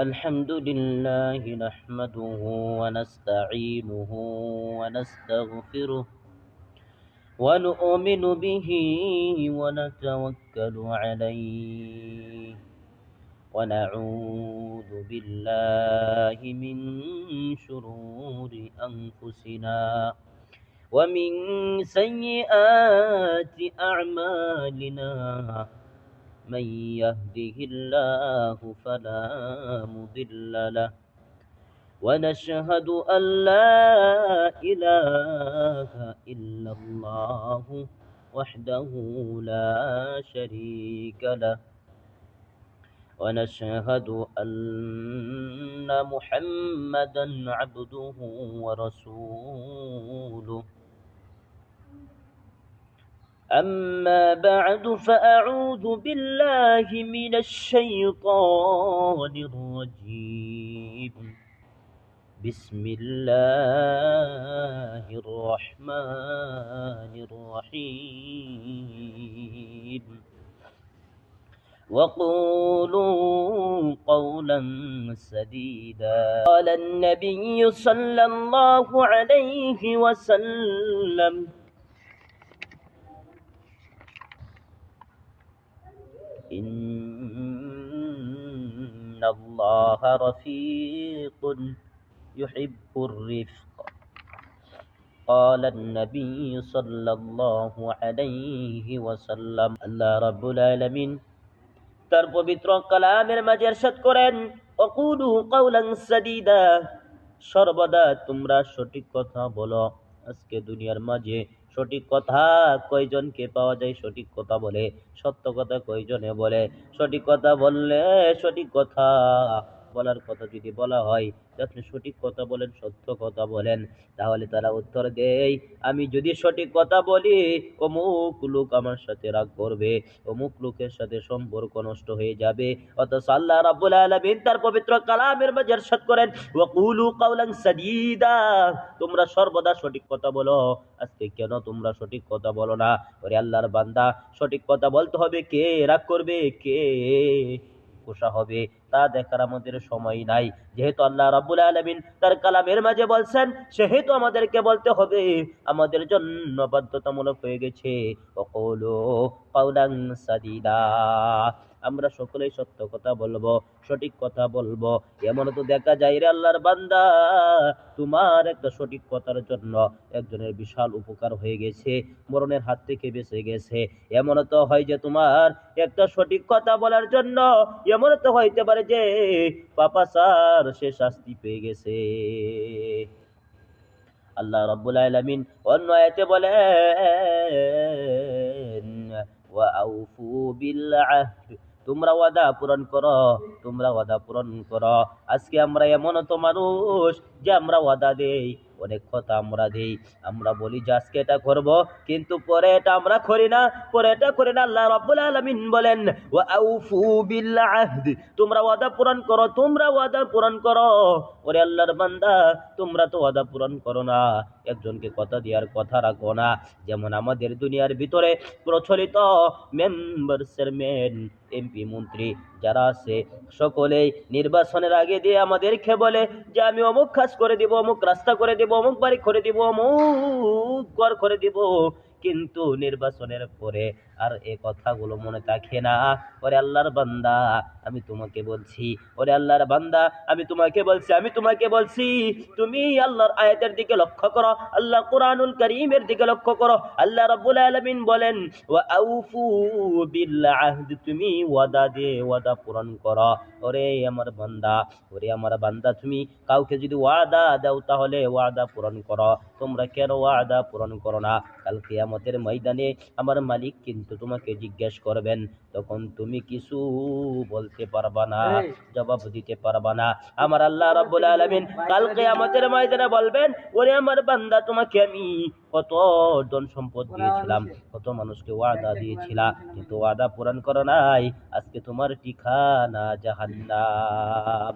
الحمد لله نحمده ونستعينه ونستغفره ونؤمن به ونتوكل عليه ونعوذ بالله من شرور أنفسنا ومن سيئات أعمالنا من يهده الله فلا مضل له ونشهد أن لا إله إلا الله وحده لا شريك له ونشهد أن محمدا عبده ورسوله أما بعد فأعوذ بالله من الشيطان الرجيم بسم الله الرحمن الرحيم وقولوا قولا سديدا قال النبي صلى الله عليه وسلم إن الله رفيق يحب الرفق قال النبي صلى الله عليه وسلم আল্লাহ রাব্বুল আলামিন তার পবিত্র কালামের মাঝে ইরশাদ করেন ওয়াকুলু কাওলান সাদীদা সর্বদা তোমরা সঠিক কথা বলো। আজকে দুনিয়ার মাঝে সঠিক কথা কয়জনকে পাওয়া যায়? সঠিক কথা বলে, সত্য কথা কয়জনে বলে? সঠিক কথা বললে, সঠিক কথা বলার কথা যদি বলা হয় যে আপনি সঠিক কথা বলেন, সত্য কথা বলেন, তাহলে তারা উত্তর দেয় আমি যদি সঠিক কথা বলি অমুক লোক আমার সাথে রাগ করবে, অমুক লোকের সাথে সম্পর্ক নষ্ট হয়ে যাবে। অথচ আল্লাহ রাব্বুল আলামিন তার পবিত্র কালামের মাঝে ইরশাদ করেন ওয়াকুলু কাওলান সাদীদা তোমরা সর্বদা সঠিক কথা বলো। আজকে কেন তোমরা সঠিক কথা বলো না? ওরে আল্লাহর বান্দা, সঠিক কথা বলতে হবে। কে রাগ করবে, কে খুশা হবে তা দেখার আমাদের সময় নাই। যেহেতু আল্লাহ রাব্বুল আলামিন তার কালামের মাঝে বলছেন, সেহেতু আমাদেরকে বলতে হবে, আমাদের জন্য বাধ্যতামূলক হয়ে গেছে ওয়াকুলু কাওলান সাদীদা। আমরা সকলেই সত্য কথা বলবো, সঠিক কথা বলবো। এমন তো দেখা যায় রে আল্লাহর বান্দা, তোমার একটা সঠিক কথার জন্য একজনের বিশাল উপকার হয়ে গেছে, মরণের হাত থেকে বেঁচে গেছে। এমন তো হয় যে তোমার একটা সঠিক কথা বলার জন্য এমন তো হইতে পারে যে পাপাচার সে শাস্তি পেয়ে গেছে। আল্লাহ রাব্বুল আলামিন অন্য আয়াতে বলেন ওয়া আউফু বিল আহদ তোমরা ওয়াদা পূরণ করো, তোমরা ওয়াদা পূরণ করো। আজকে আমরা এমন তো মানুষ যে আমরা ওয়াদা দেই, অনেক কথা আমরা দেই, আমরা বলি যে আজকে এটা করব, কিন্তু পরে এটা আমরা করি না, পরে এটা করি না। আল্লাহ রাব্বুল আলামিন বলেন ওয়া আউফু বিল আহদ তোমরা ওয়াদা পূরণ করো, তোমরা ওয়াদা পূরণ করো। ওরে আল্লাহর বান্দা, তোমরা তো ওয়াদা পূরণ করো না, একজনকে কথা দেওয়ার কথা রাখো না। যেমন আমাদের দুনিয়ার ভিতরে প্রচলিত মেম্বার, চেয়ারম্যান, এমপি, মন্ত্রী যারা আছে সকলেই নির্বাচনের আগে দিয়ে আমাদেরকে বলে যে আমি অমুক কাজ করে দিব, অমুক রাস্তা করে দিব, অমুক বাড়ি করে দিব, অমুক ঘর করে দিব, কিন্তু নির্বাচনের পরে আর এই কথাগুলো মনে থাকে না। ওরে আল্লাহর বান্দা, আমি তোমাকে বলছি, ওরে আল্লাহর বান্দা, আমি তোমাকে বলছি তুমি আল্লাহর আয়াতের দিকে লক্ষ্য করো, আল্লাহ কুরআনুল কারীমের দিকে লক্ষ্য করো। আল্লাহ রাব্বুল আলামিন বলেন ওয়া আউফু বিল আহদ তুমি ওয়াদা দিয়ে ওয়াদা পূরণ করো। ওরে আমার বান্দা, ওরে আমার বান্দা, তুমি কাউকে যদি ওয়াদা দাও তাহলে ওয়াদা পূরণ করো। তোমরা কেন ওয়াদা পূরণ করো না? কাল কিয়ামতের ময়দানে আমার মালিক কিন্তু তোমাকে জিজ্ঞেস করবেন, তখন তুমি কিছু বলতে পারবা না, জবাব দিতে পারবা না। আমার আল্লাহ রাব্বুল আলামিন কাল কিয়ামতের ময়দানে বলবেন ওরে আমার বান্দা, তোমাকে আমি কত ধন সম্পদ দিয়েছিলাম, কত মানুষকে ওয়াদা দিয়েছিলাম, কিন্তু ওয়াদা পূরণ করো নাই। আজকে তোমার ঠিকানা জাহান্নাম।